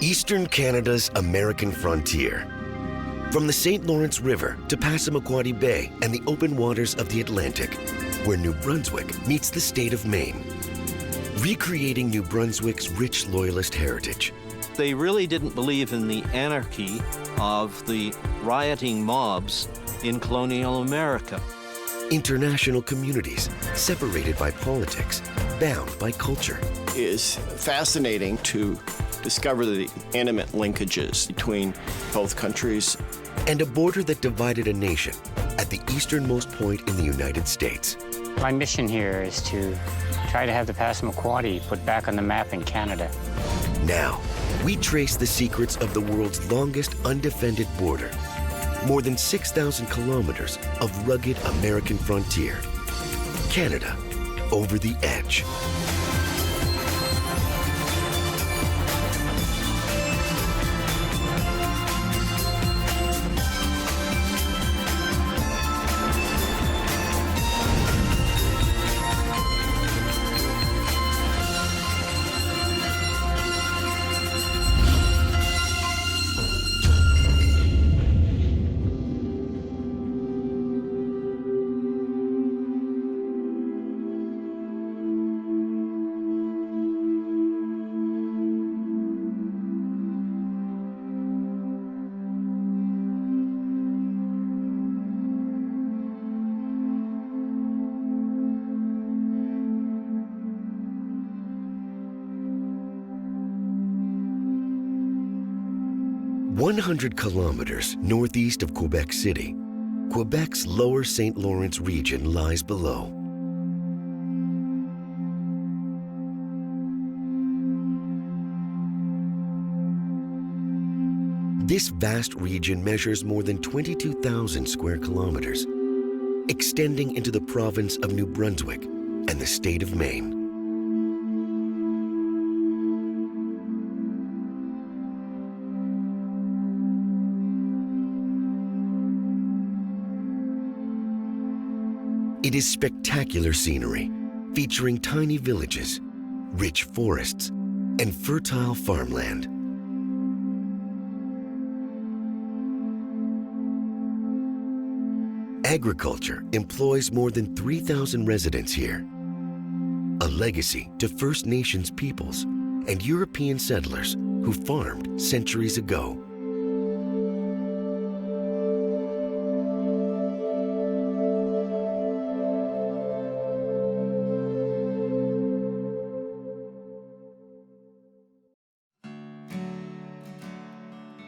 Eastern Canada's American frontier. From the St. Lawrence River to Passamaquoddy Bay and the open waters of the Atlantic, where New Brunswick meets the state of Maine. Recreating New Brunswick's rich Loyalist heritage. They really didn't believe in the anarchy of the rioting mobs in colonial America. International communities separated by politics, bound by culture. It is fascinating to discover the intimate linkages between both countries. And a border that divided a nation at the easternmost point in the United States. My mission here is to try to have the Passamaquoddy put back on the map in Canada. Now, we trace the secrets of the world's longest undefended border. More than 6,000 kilometers of rugged American frontier. Canada, over the edge. "100 kilometers northeast of Quebec City, Quebec's lower St. Lawrence region lies below. This vast region measures more than 22,000 square kilometers, extending into the province of New Brunswick and the state of Maine. It is spectacular scenery, featuring tiny villages, rich forests, and fertile farmland. Agriculture employs more than 3,000 residents here, a legacy to First Nations peoples and European settlers who farmed centuries ago.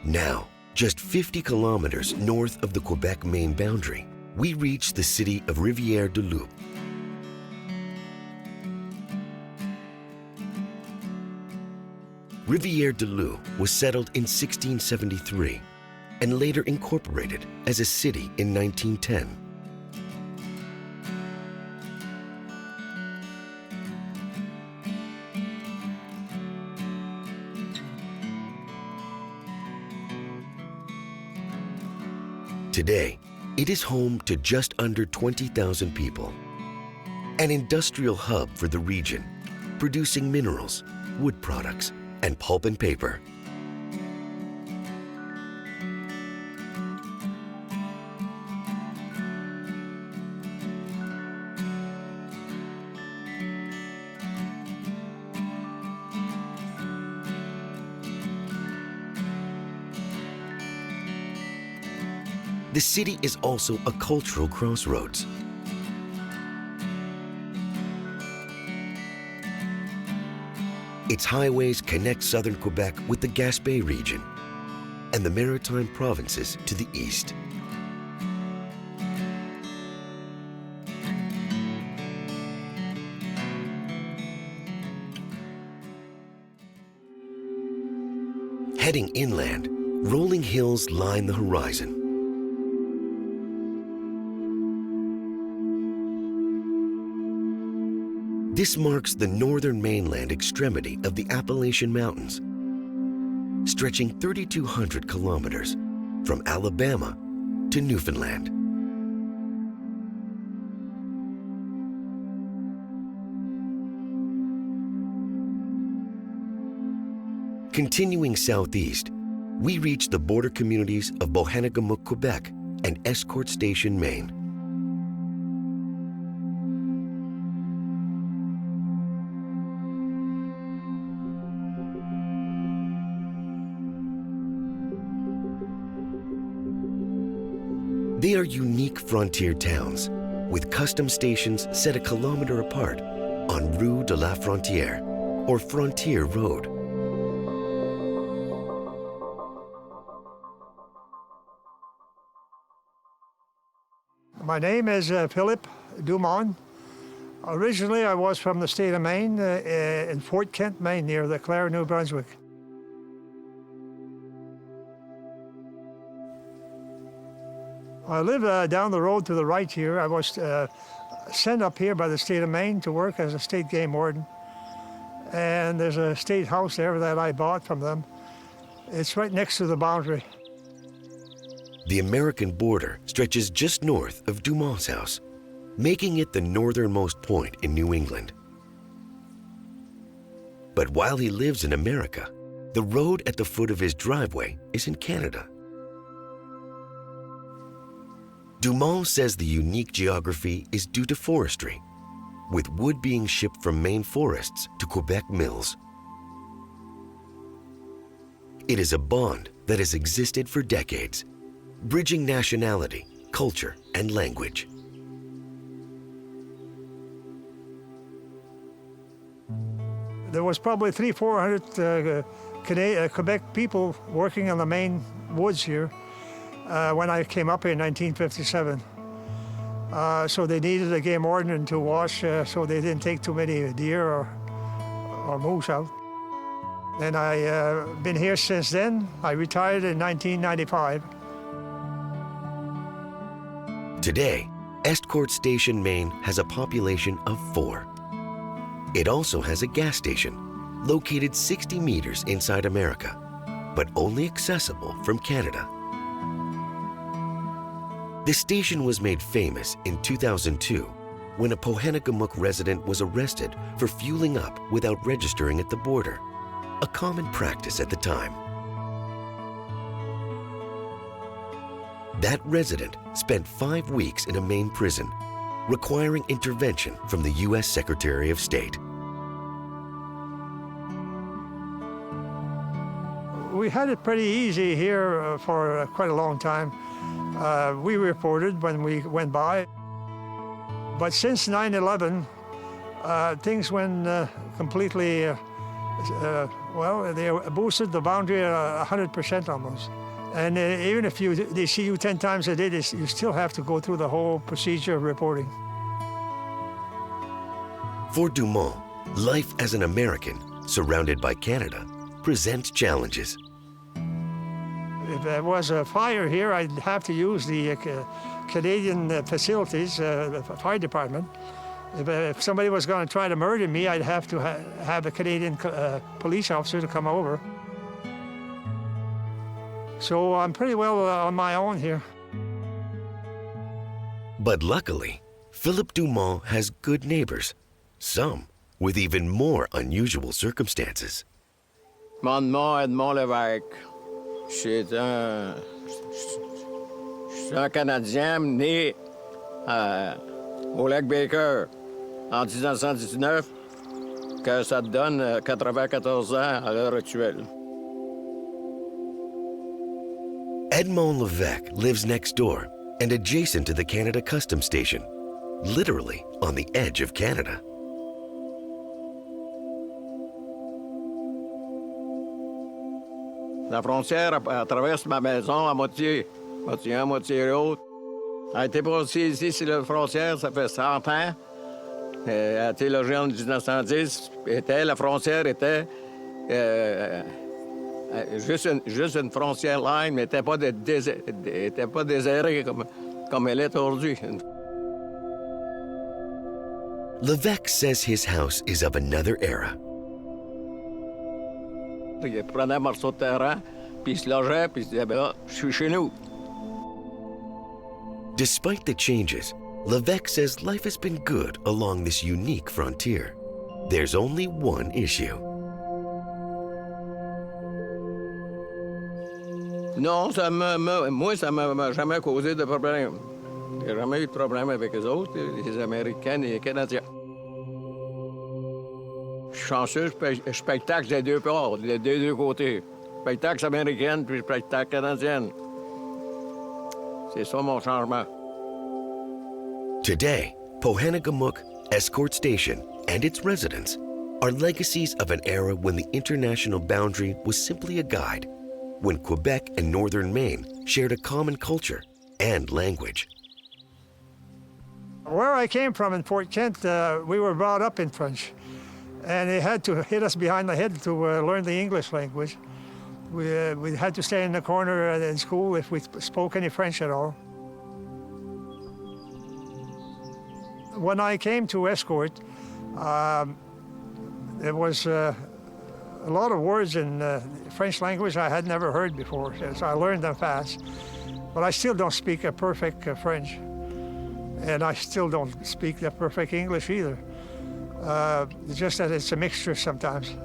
Now, just 50 kilometers north of the Quebec-Maine boundary, we reach the city of Rivière-du-Loup. Rivière-du-Loup was settled in 1673 and later incorporated as a city in 1910. Today, it is home to just under 20,000 people, an industrial hub for the region, producing minerals, wood products, and pulp and paper. The city is also a cultural crossroads. Its highways connect southern Quebec with the Gaspé region and the maritime provinces to the east. Heading inland, rolling hills line the horizon. This marks the northern mainland extremity of the Appalachian Mountains, stretching 3,200 kilometers from Alabama to Newfoundland. Continuing southeast, we reach the border communities of Pohegemanook, Quebec, and Estcourt Station, Maine. They are unique frontier towns with custom stations set a kilometer apart on Rue de la Frontière, or Frontier Road. My name is Philip Dumont. Originally, I was from the state of Maine, in Fort Kent, Maine, near the Clare, New Brunswick. I live down the road to the right here. I was sent up here by the state of Maine to work as a state game warden. And there's a state house there that I bought from them. It's right next to the boundary. The American border stretches just north of Dumont's house, making it the northernmost point in New England. But while he lives in America, the road at the foot of his driveway is in Canada. Dumont says the unique geography is due to forestry, with wood being shipped from Maine forests to Quebec mills. It is a bond that has existed for decades, bridging nationality, culture, and language. There was probably 300-400 Quebec people working in the Maine woods here when I came up here in 1957. So they needed a game warden to wash so they didn't take too many deer or moose out. And I've been here since then. I retired in 1995. Today, Estcourt Station, Maine has a population of 4. It also has a gas station located 60 meters inside America, but only accessible from Canada. The station was made famous in 2002 when a Pohegemanook resident was arrested for fueling up without registering at the border, a common practice at the time. That resident spent 5 weeks in a Maine prison, requiring intervention from the U.S. Secretary of State. We had it pretty easy here for quite a long time. We reported when we went by. But since 9/11, things went completely, well, they boosted the boundary 100% almost. And even if they see you 10 times a day, you still have to go through the whole procedure of reporting. For Dumont, life as an American, surrounded by Canada, presents challenges. If there was a fire here, I'd have to use the Canadian facilities, the fire department. If somebody was going to try to murder me, I'd have to have a Canadian police officer to come over. So I'm pretty well on my own here. But luckily, Philip Dumont has good neighbors, some with even more unusual circumstances. Mon nom est Edmond Lévesque. Je suis un Canadien né au lac Baker en 1919, que ça donne 94 ans à l'heure actuelle. Edmond Lévesque lives next door and adjacent to the Canada Customs Station, literally on the edge of Canada. La frontière traverse ma maison à moitié 1, moitié l'autre. Elle a été posée ici sur la frontière, ça fait 100 ans. Elle a été logée en 1910. La frontière était juste une frontière line, mais n'était pas désirée comme elle est aujourd'hui. Lévesque says his house is of another era. Il prenait un morceau de terrain, puis il se logeait, puis il se disait, ben là, je suis chez nous. Despite the changes, Lévesque says life has been good along this unique frontier. There's only one issue. Non, moi, ça m'a jamais causé de problème. J'ai jamais eu de problème avec les autres, les Américains et les Canadiens. Je suis chanceux, je spectacle des deux parts, des deux côtés. Spectacle américaine puis spectacle canadienne. C'est ça mon changement. Today, Pohegemanook, Escort Station, and its residents are legacies of an era when the international boundary was simply a guide, when Quebec and northern Maine shared a common culture and language. Where I came from in Fort Kent, we were brought up in French, and they had to hit us behind the head to learn the English language. We had to stay in the corner in school if we spoke any French at all. When I came to Escort, there was a lot of words in French language I had never heard before, so I learned them fast. But I still don't speak a perfect French, and I still don't speak the perfect English either. It's just that it's a mixture sometimes.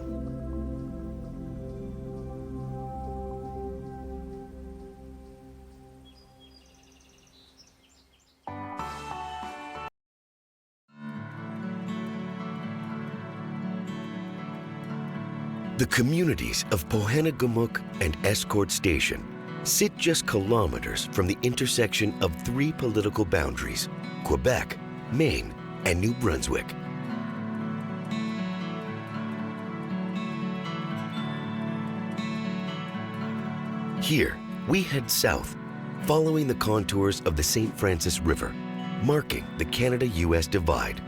The communities of Pohegemanook and Escort Station sit just kilometers from the intersection of three political boundaries: Quebec, Maine, and New Brunswick. Here, we head south, following the contours of the St. Francis River, marking the Canada-US divide.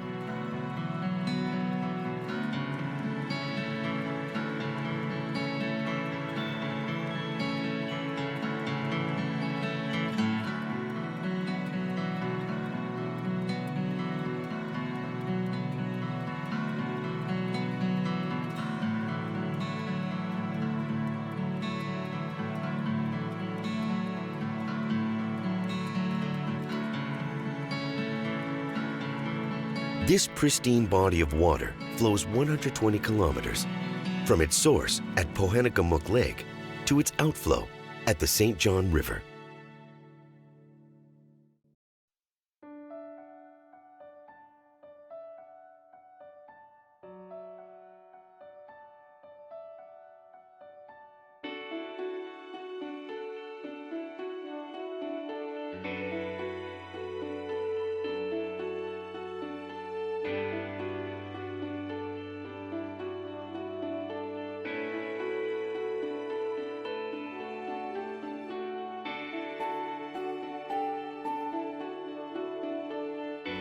This pristine body of water flows 120 kilometers, from its source at Pohegemanook Lake to its outflow at the St. John River.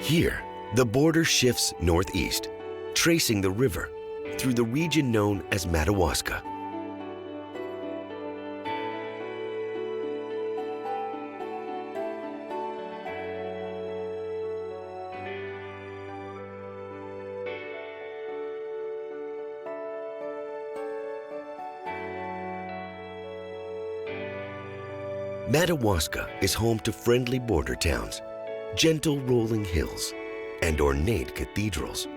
Here, the border shifts northeast, tracing the river through the region known as Madawaska. Madawaska is home to friendly border towns, gentle rolling hills, and ornate cathedrals.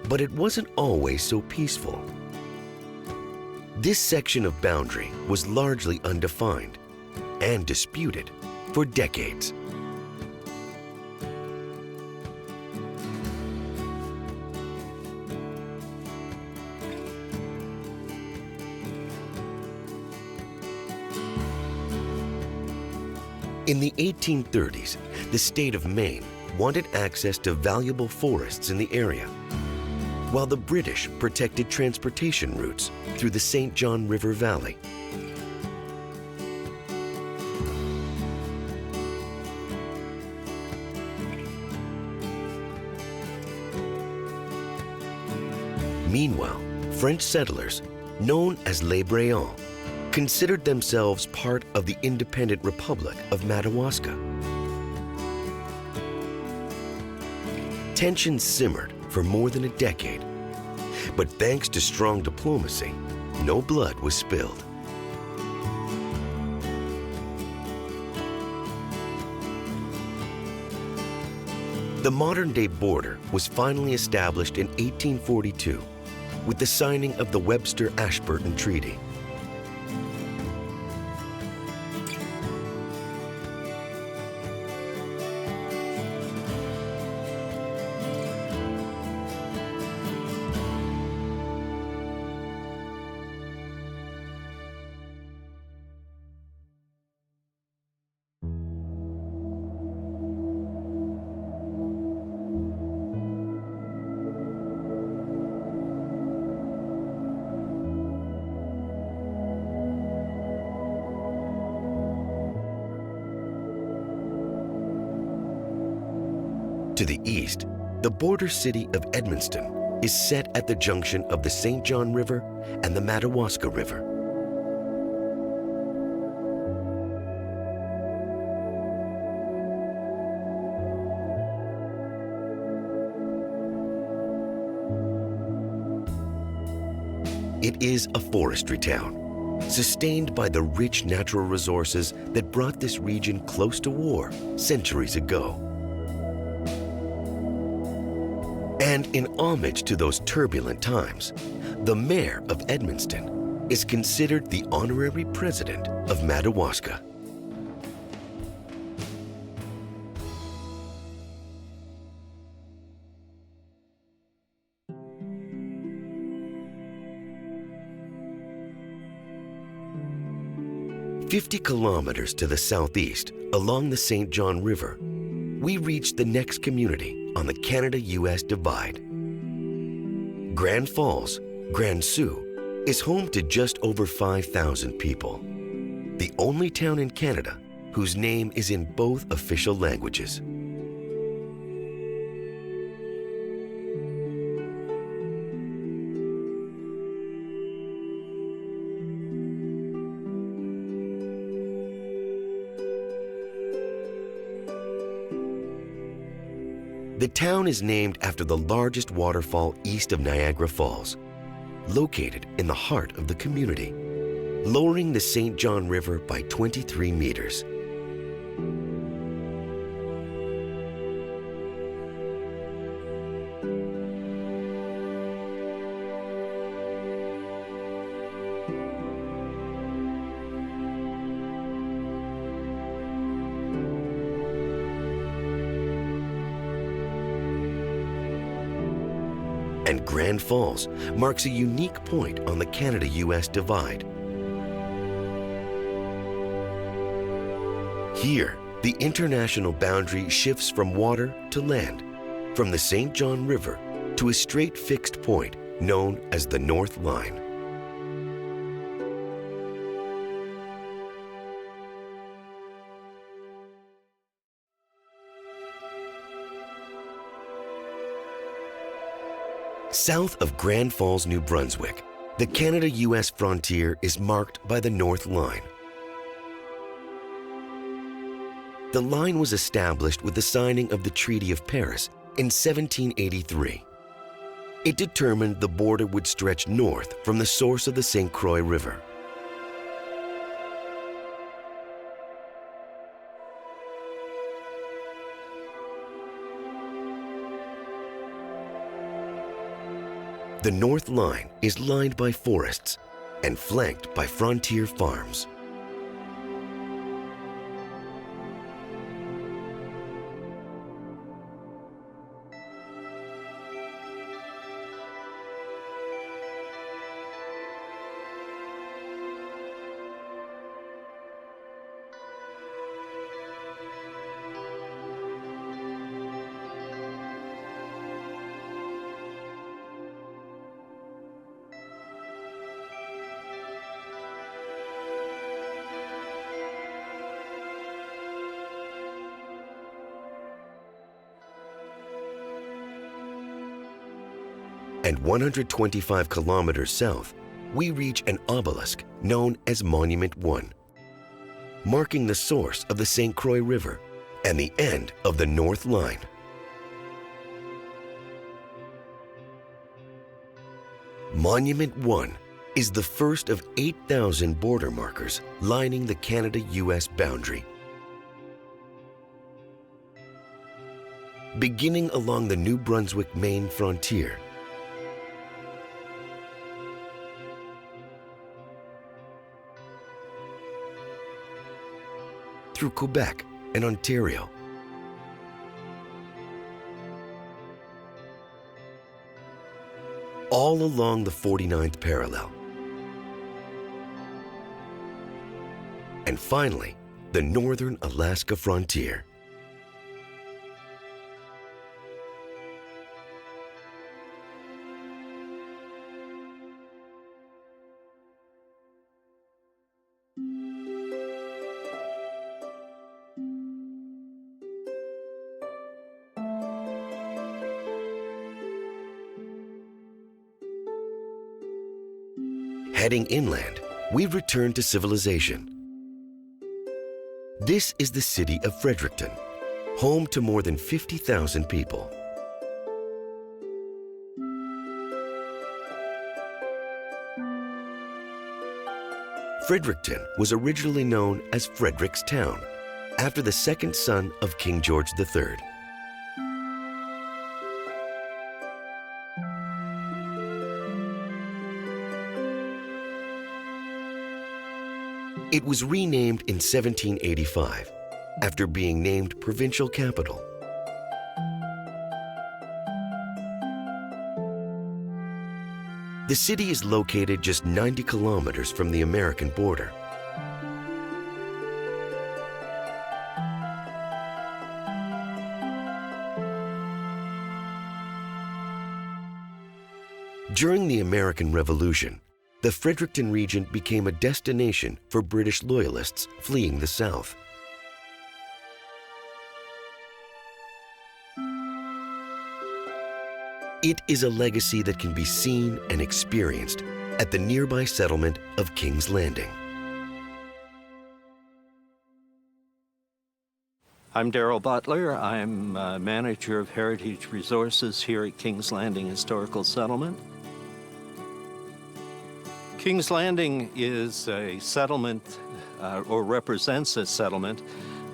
But it wasn't always so peaceful. This section of boundary was largely undefined and disputed for decades. In the 1830s, the state of Maine wanted access to valuable forests in the area, while the British protected transportation routes through the St. John River Valley. Meanwhile, French settlers, known as Les Brayons, considered themselves part of the independent Republic of Madawaska. Tensions simmered for more than a decade, but thanks to strong diplomacy, no blood was spilled. The modern-day border was finally established in 1842 with the signing of the Webster-Ashburton Treaty. To the east, the border city of Edmundston is set at the junction of the St. John River and the Madawaska River. It is a forestry town, sustained by the rich natural resources that brought this region close to war centuries ago. And in homage to those turbulent times, the mayor of Edmundston is considered the honorary president of Madawaska. "50 kilometers to the southeast, along the St. John River, we reach the next community on the Canada-US divide. Grand Falls, Grand Sault, is home to just over 5,000 people, the only town in Canada whose name is in both official languages. The town is named after the largest waterfall east of Niagara Falls, located in the heart of the community, lowering the St. John River by 23 meters. And Grand Falls marks a unique point on the Canada-US divide. Here, the international boundary shifts from water to land, from the St. John River to a straight fixed point known as the North Line. South of Grand Falls, New Brunswick, the Canada-US frontier is marked by the North Line. The line was established with the signing of the Treaty of Paris in 1783. It determined the border would stretch north from the source of the St. Croix River. The North Line is lined by forests and flanked by frontier farms. And 125 kilometers south, we reach an obelisk known as Monument 1, marking the source of the St. Croix River and the end of the North Line. Monument 1 is the first of 8,000 border markers lining the Canada-US boundary. Beginning along the New Brunswick-Maine frontier, through Quebec and Ontario, all along the 49th parallel, and finally, the northern Alaska frontier. Heading inland, we return to civilization. This is the city of Fredericton, home to more than 50,000 people. Fredericton was originally known as Frederickstown, after the second son of King George III. It was renamed in 1785 after being named provincial capital. The city is located just 90 kilometers from the American border. During the American Revolution, the Fredericton region became a destination for British Loyalists fleeing the South. It is a legacy that can be seen and experienced at the nearby settlement of King's Landing. I'm Darrell Butler. I'm manager of Heritage Resources here at King's Landing Historical Settlement. King's Landing is a settlement, or represents a settlement,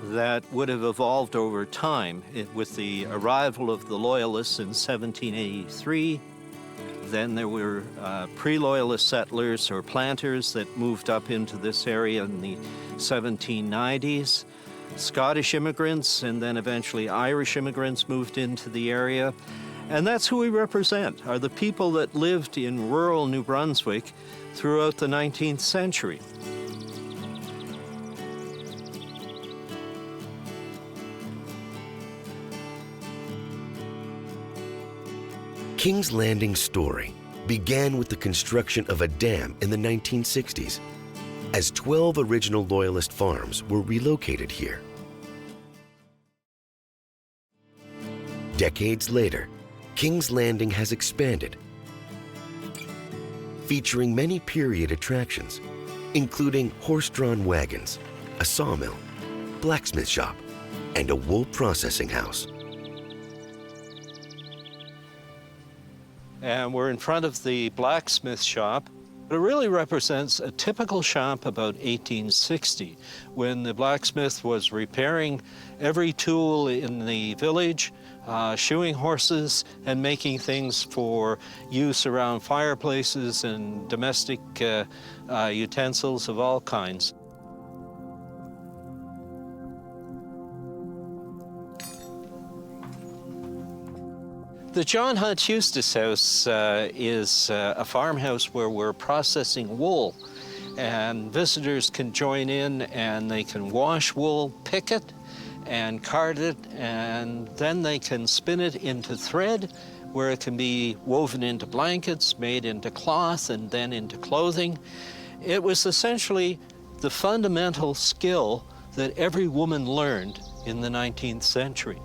that would have evolved over time. With the arrival of the Loyalists in 1783, then there were pre-Loyalist settlers or planters that moved up into this area in the 1790s. Scottish immigrants and then eventually Irish immigrants moved into the area. And that's who we represent, are the people that lived in rural New Brunswick throughout the 19th century. King's Landing's story began with the construction of a dam in the 1960s, as 12 original Loyalist farms were relocated here. Decades later, King's Landing has expanded, featuring many period attractions, including horse-drawn wagons, a sawmill, blacksmith shop, and a wool processing house. And we're in front of the blacksmith shop. It really represents a typical shop about 1860, when the blacksmith was repairing every tool in the village, shoeing horses, and making things for use around fireplaces and domestic utensils of all kinds. The John Hunt Eustace House is a farmhouse where we're processing wool, and visitors can join in and they can wash wool, pick it, and card it, and then they can spin it into thread where it can be woven into blankets, made into cloth, and then into clothing. It was essentially the fundamental skill that every woman learned in the 19th century.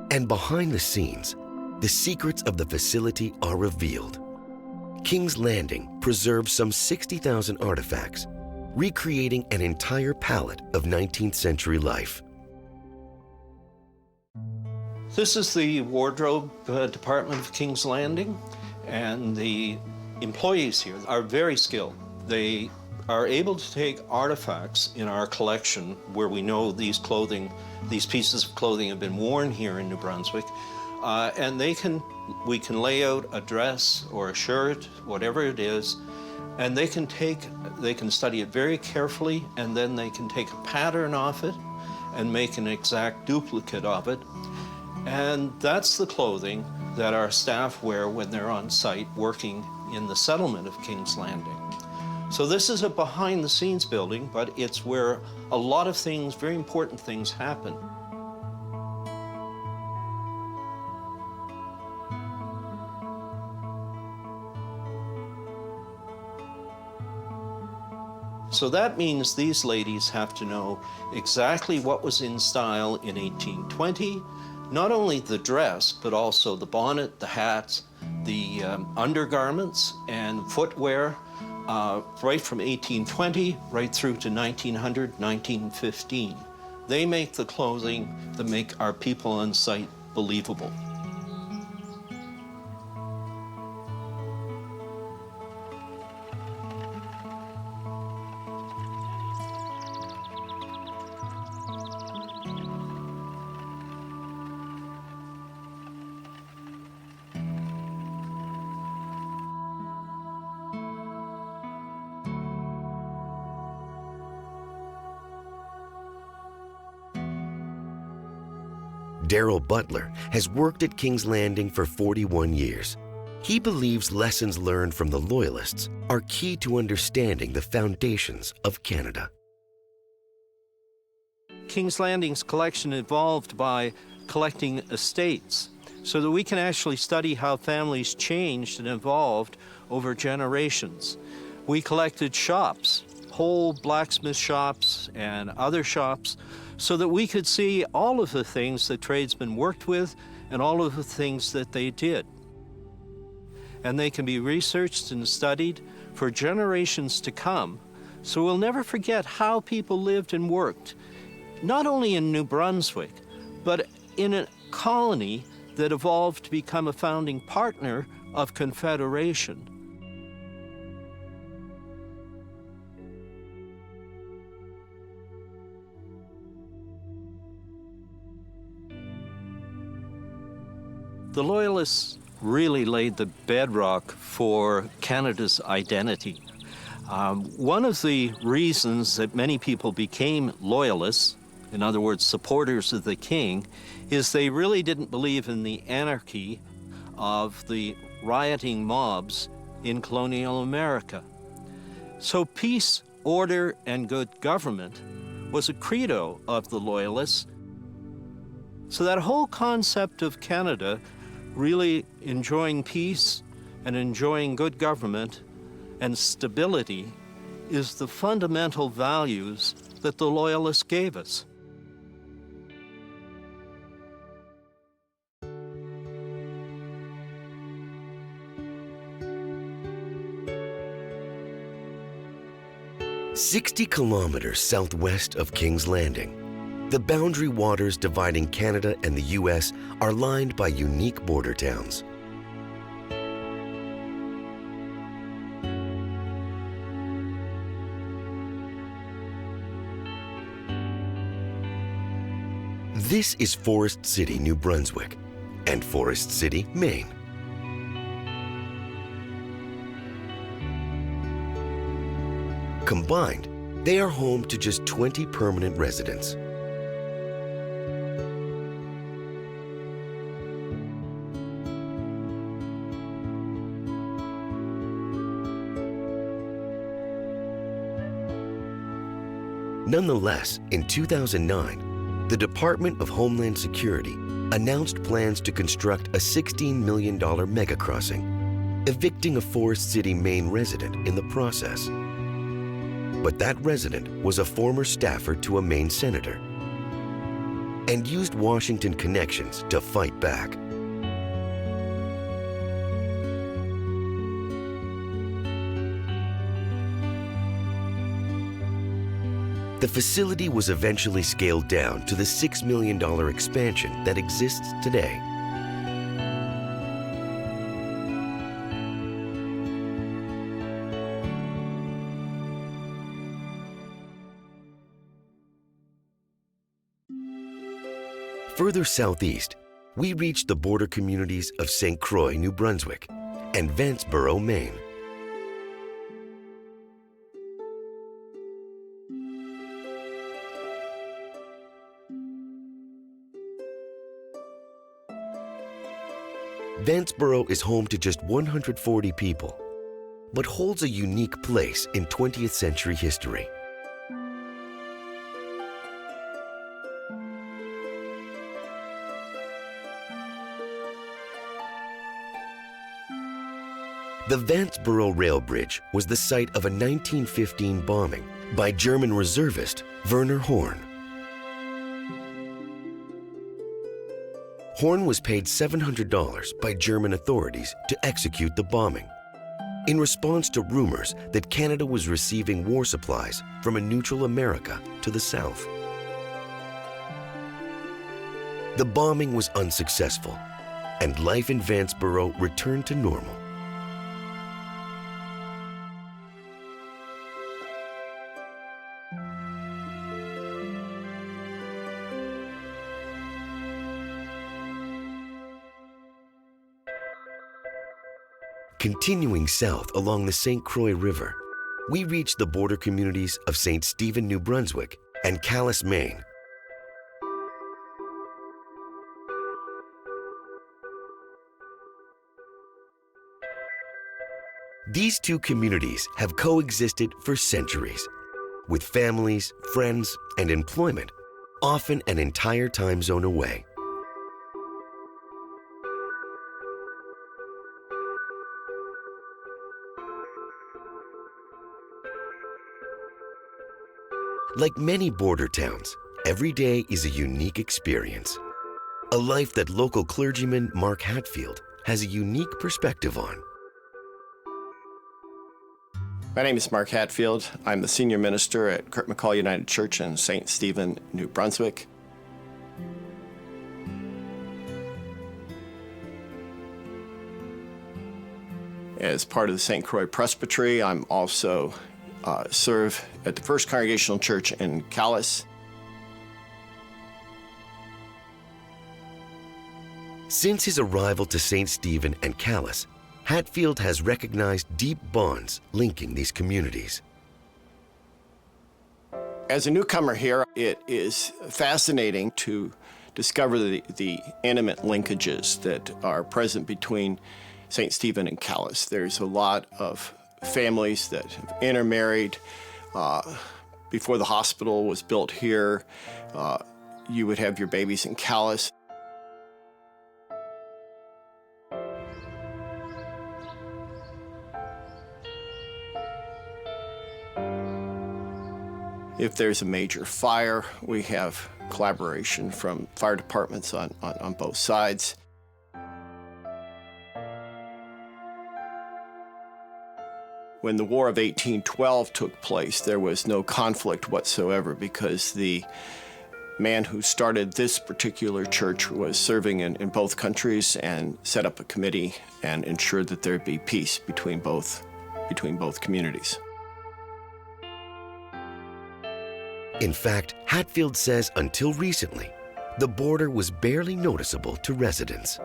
And behind the scenes, the secrets of the facility are revealed. King's Landing preserves some 60,000 artifacts, recreating an entire palette of 19th century life. This is the wardrobe department of King's Landing, and the employees here are very skilled. They are able to take artifacts in our collection where we know these pieces of clothing have been worn here in New Brunswick, and we can lay out a dress or a shirt, whatever it is, and they can study it very carefully, and then they can take a pattern off it and make an exact duplicate of it. And that's the clothing that our staff wear when they're on site working in the settlement of King's Landing. So this is a behind-the-scenes building, but it's where a lot of things, very important things, happen. So that means these ladies have to know exactly what was in style in 1820, not only the dress, but also the bonnet, the hats, the undergarments and footwear, right from 1820 right through to 1900, 1915. They make the clothing that make our people on site believable. Darrell Butler has worked at King's Landing for 41 years. He believes lessons learned from the Loyalists are key to understanding the foundations of Canada. King's Landing's collection evolved by collecting estates so that we can actually study how families changed and evolved over generations. We collected shops, whole blacksmith shops and other shops, so that we could see all of the things that tradesmen worked with and all of the things that they did. And they can be researched and studied for generations to come, so we'll never forget how people lived and worked, not only in New Brunswick, but in a colony that evolved to become a founding partner of Confederation. The Loyalists really laid the bedrock for Canada's identity. One of the reasons that many people became Loyalists, in other words, supporters of the King, is they really didn't believe in the anarchy of the rioting mobs in colonial America. So peace, order, and good government was a credo of the Loyalists. So that whole concept of Canada really enjoying peace and enjoying good government and stability is the fundamental values that the Loyalists gave us. "60 kilometers southwest of King's Landing, the boundary waters dividing Canada and the U.S. are lined by unique border towns. This is Forest City, New Brunswick, and Forest City, Maine. Combined, they are home to just 20 permanent residents. Nonetheless, in 2009, the Department of Homeland Security announced plans to construct a $16 million mega-crossing, evicting a Forest City, Maine resident in the process. But that resident was a former staffer to a Maine senator and used Washington connections to fight back. The facility was eventually scaled down to the $6 million expansion that exists today. Further southeast, we reach the border communities of St. Croix, New Brunswick, and Vanceboro, Maine. Vanceboro is home to just 140 people, but holds a unique place in 20th century history. The Vanceboro Rail Bridge was the site of a 1915 bombing by German reservist Werner Horn. Horn was paid $700 by German authorities to execute the bombing, in response to rumors that Canada was receiving war supplies from a neutral America to the south. The bombing was unsuccessful, and life in Vanceboro returned to normal. Continuing south along the St. Croix River, we reach the border communities of St. Stephen, New Brunswick, and Calais, Maine. These two communities have coexisted for centuries, with families, friends, and employment, often an entire time zone away. Like many border towns, every day is a unique experience. A life that local clergyman Mark Hatfield has a unique perspective on. My name is Mark Hatfield. I'm the senior minister at Kirk McCall United Church in St. Stephen, New Brunswick. As part of the St. Croix Presbytery, I'm also serve at the First Congregational Church in Calais. Since his arrival to St. Stephen and Calais, Hatfield has recognized deep bonds linking these communities. As a newcomer here, it is fascinating to discover the intimate linkages that are present between St. Stephen and Calais. There's a lot of families that have intermarried. Before the hospital was built here, you would have your babies in Calais. If there's a major fire, we have collaboration from fire departments on both sides. When the War of 1812 took place, there was no conflict whatsoever because the man who started this particular church was serving in both countries and set up a committee and ensured that there'd be peace between both communities. In fact, Hatfield says until recently, the border was barely noticeable to residents.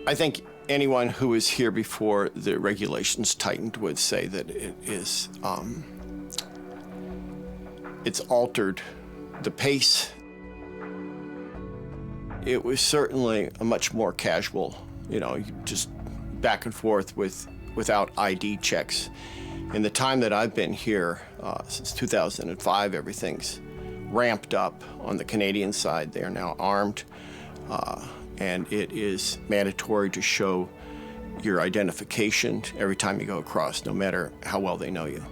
I think anyone who was here before the regulations tightened would say that it is, it's altered the pace. It was certainly a much more casual, just back and forth without ID checks. In the time that I've been here, since 2005, everything's ramped up on the Canadian side. They are now armed. And it is mandatory to show your identification every time you go across, no matter how well they know you.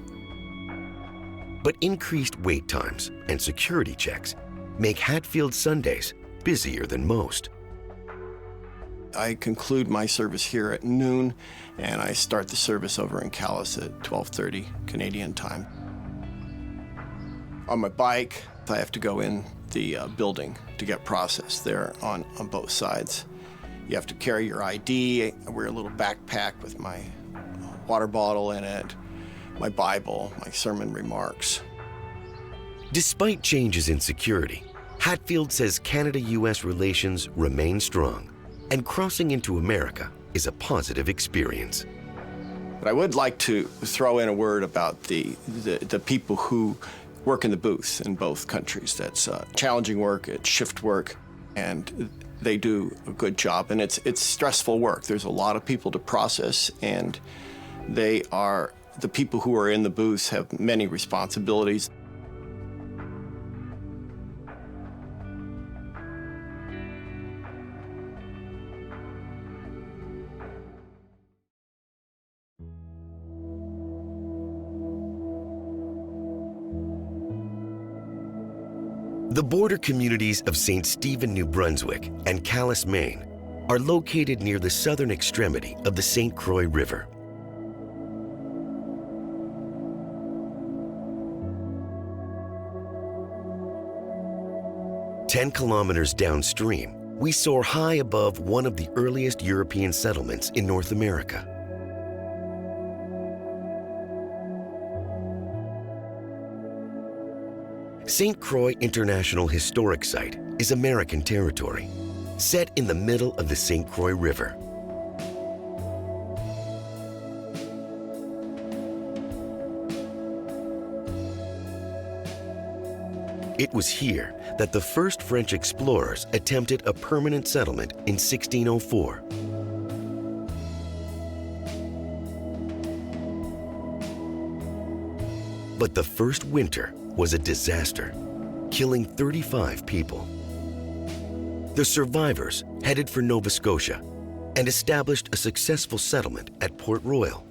But increased wait times and security checks make Hatfield Sundays busier than most. I conclude my service here at noon, and I start the service over in Calais at 12:30 Canadian time. On my bike, I have to go in the building to get processed there on both sides. You have to carry your ID. I wear a little backpack with my water bottle in it, my Bible, my sermon remarks. Despite changes in security, Hatfield says Canada-U.S. relations remain strong, and crossing into America is a positive experience. But I would like to throw in a word about the people who work in the booth in both countries. That's challenging work, it's shift work, and they do a good job. And it's stressful work. There's a lot of people to process, and the people who are in the booths have many responsibilities. The border communities of St. Stephen, New Brunswick and Calais, Maine are located near the southern extremity of the St. Croix River. "10 kilometers downstream, we soar high above one of the earliest European settlements in North America. St. Croix International Historic Site is American territory, set in the middle of the St. Croix River. It was here that the first French explorers attempted a permanent settlement in 1604. But the first winter was a disaster, killing 35 people. The survivors headed for Nova Scotia and established a successful settlement at Port Royal.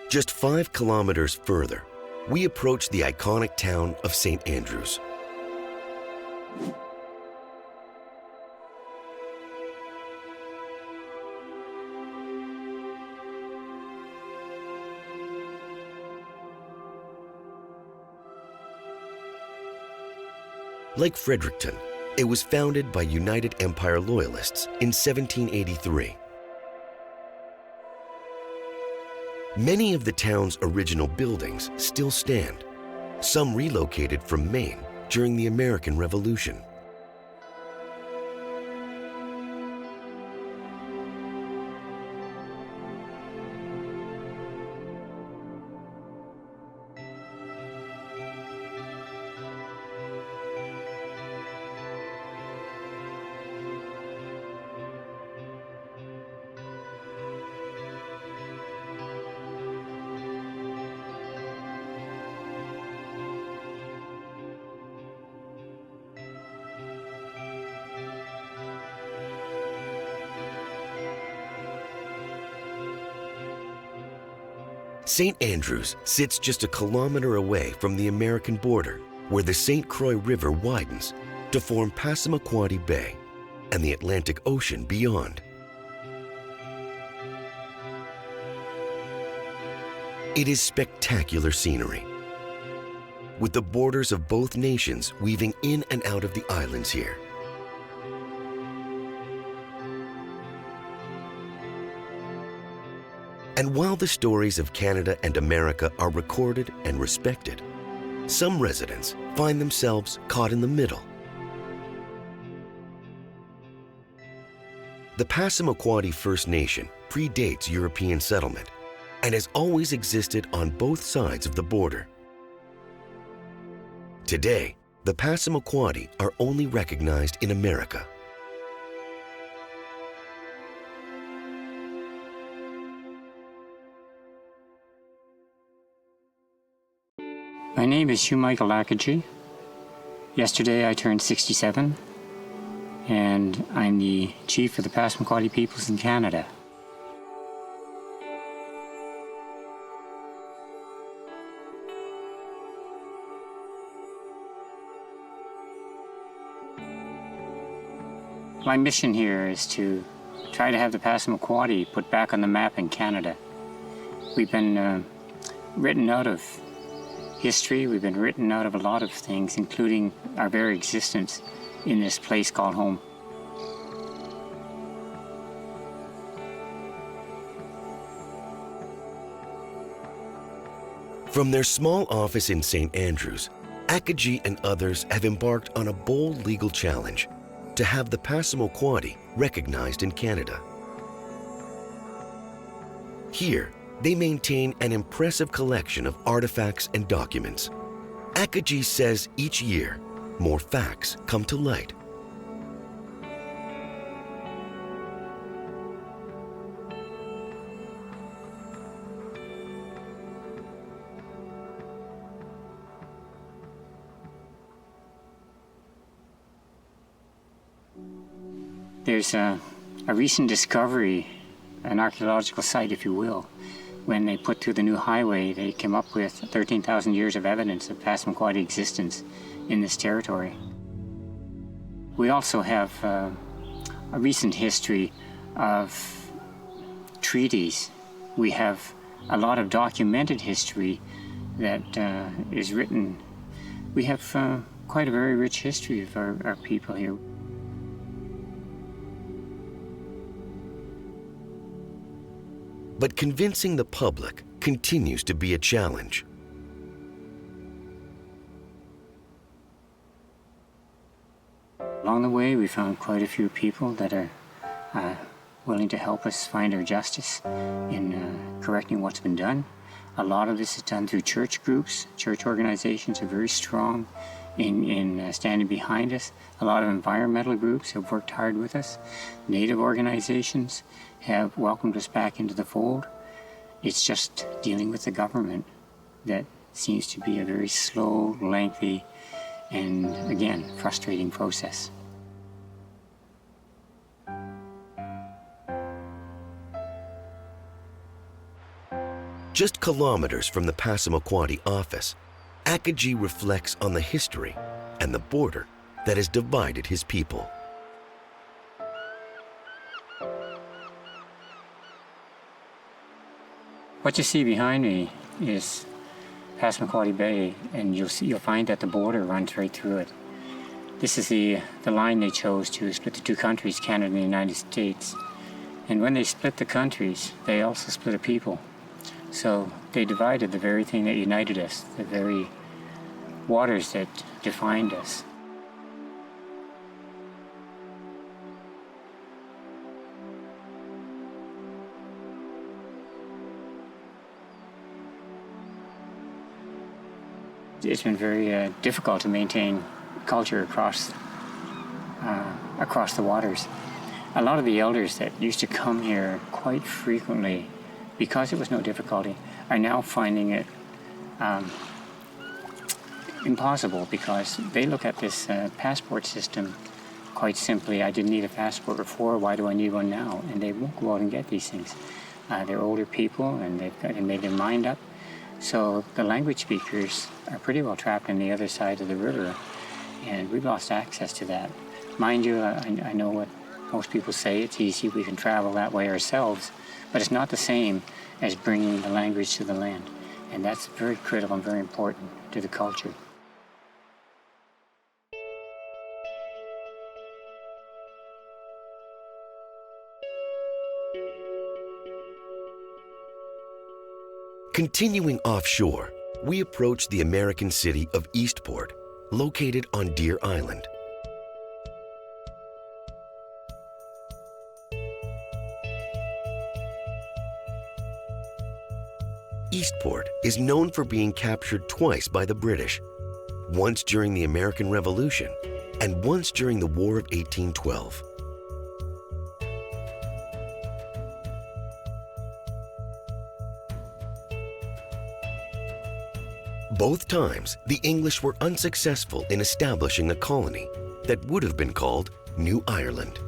Just 5 kilometers further, we approach the iconic town of St. Andrews. Like Fredericton, it was founded by United Empire Loyalists in 1783. Many of the town's original buildings still stand, some relocated from Maine during the American Revolution. St. Andrews sits just a kilometer away from the American border, where the St. Croix River widens to form Passamaquoddy Bay and the Atlantic Ocean beyond. It is spectacular scenery, with the borders of both nations weaving in and out of the islands here. And while the stories of Canada and America are recorded and respected, some residents find themselves caught in the middle. The Passamaquoddy First Nation predates European settlement and has always existed on both sides of the border. Today, the Passamaquoddy are only recognized in America. My name is Hugh Michael Lackergy. Yesterday I turned 67, and I'm the chief of the Passamaquoddy peoples in Canada. My mission here is to try to have the Passamaquoddy put back on the map in Canada. We've been written out of history, we've been written out of a lot of things, including our very existence in this place called home. From their small office in St. Andrews, Acadie and others have embarked on a bold legal challenge to have the Passamaquoddy recognized in Canada. Here, they maintain an impressive collection of artifacts and documents. Acadie says each year, more facts come to light. There's a recent discovery, an archaeological site, if you will. When they put through the new highway, they came up with 13,000 years of evidence of Passamaquoddy existence in this territory. We also have a recent history of treaties. We have a lot of documented history that is written. We have quite a very rich history of our people here. But convincing the public continues to be a challenge. Along the way, we found quite a few people that are willing to help us find our justice in correcting what's been done. A lot of this is done through church groups. Church organizations are very strong in standing behind us. A lot of environmental groups have worked hard with us. Native organizations have welcomed us back into the fold. It's just dealing with the government that seems to be a very slow, lengthy, and again, frustrating process. Just kilometers from the Passamaquoddy office, Acadie reflects on the history and the border that has divided his people. What you see behind me is Passamaquoddy Bay, and you'll find that the border runs right through it. This is the line they chose to split the two countries, Canada and the United States. And when they split the countries, they also split a people. So they divided the very thing that united us, the very waters that defined us. It's been very difficult to maintain culture across the waters. A lot of the elders that used to come here quite frequently, because it was no difficulty, are now finding it impossible, because they look at this passport system quite simply. I didn't need a passport before, why do I need one now? And they won't go out and get these things. They're older people and they've made their mind up. So the language speakers are pretty well trapped on the other side of the river, and we've lost access to that. Mind you, I know what most people say, it's easy, we can travel that way ourselves, but it's not the same as bringing the language to the land. And that's very critical and very important to the culture. Continuing offshore, we approach the American city of Eastport, located on Deer Island. Eastport is known for being captured twice by the British, once during the American Revolution and once during the War of 1812. Both times, the English were unsuccessful in establishing a colony that would have been called New Ireland.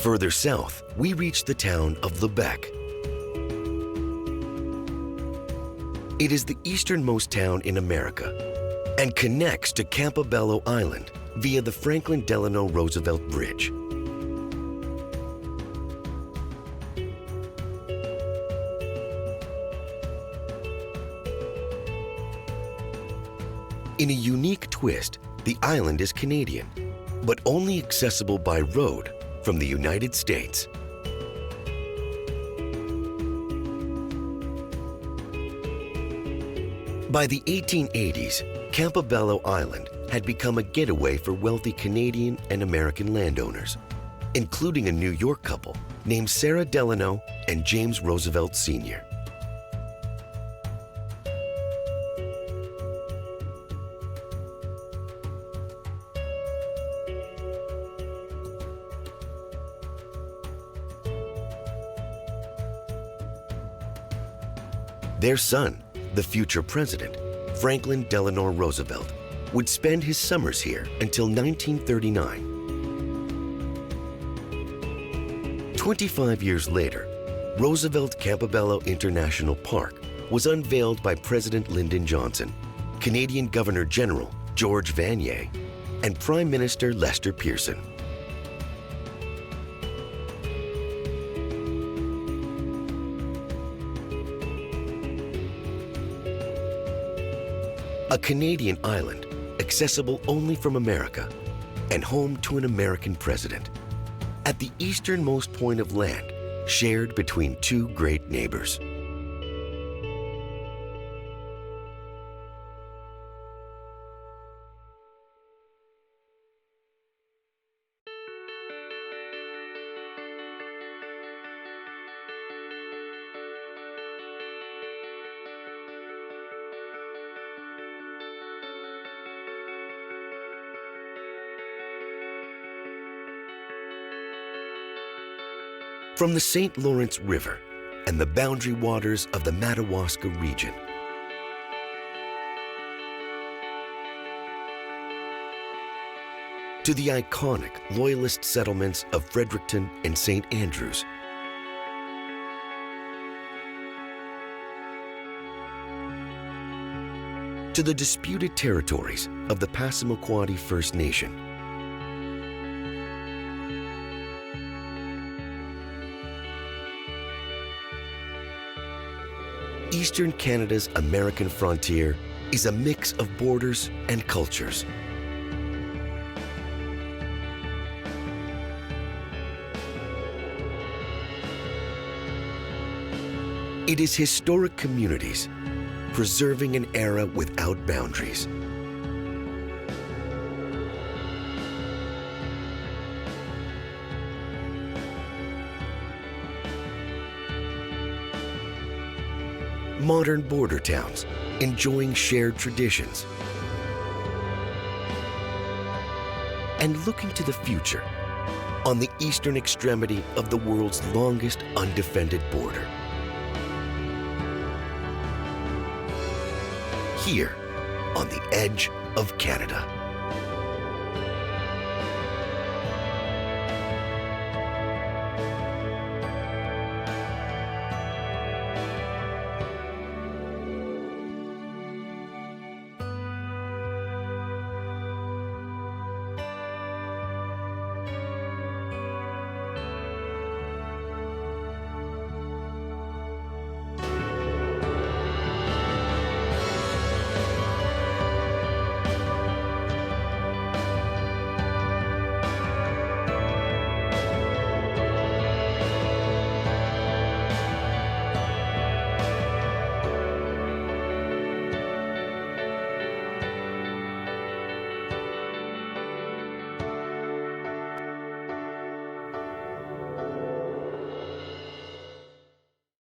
Further south, we reach the town of Quebec. It is the easternmost town in America and connects to Campobello Island via the Franklin Delano Roosevelt Bridge. In a unique twist, the island is Canadian, but only accessible by road from the United States. By the 1880s, Campobello Island had become a getaway for wealthy Canadian and American landowners, including a New York couple named Sarah Delano and James Roosevelt Sr. Their son, the future president, Franklin Delano Roosevelt, would spend his summers here until 1939. 25 years later, Roosevelt Campobello International Park was unveiled by President Lyndon Johnson, Canadian Governor General George Vanier, and Prime Minister Lester Pearson. A Canadian island, accessible only from America, and home to an American president, at the easternmost point of land shared between two great neighbors. From the St. Lawrence River and the boundary waters of the Madawaska region, to the iconic Loyalist settlements of Fredericton and St. Andrews, to the disputed territories of the Passamaquoddy First Nation, Eastern Canada's American frontier is a mix of borders and cultures. It is historic communities preserving an era without boundaries. Modern border towns enjoying shared traditions. And looking to the future on the eastern extremity of the world's longest undefended border. Here on the edge of Canada.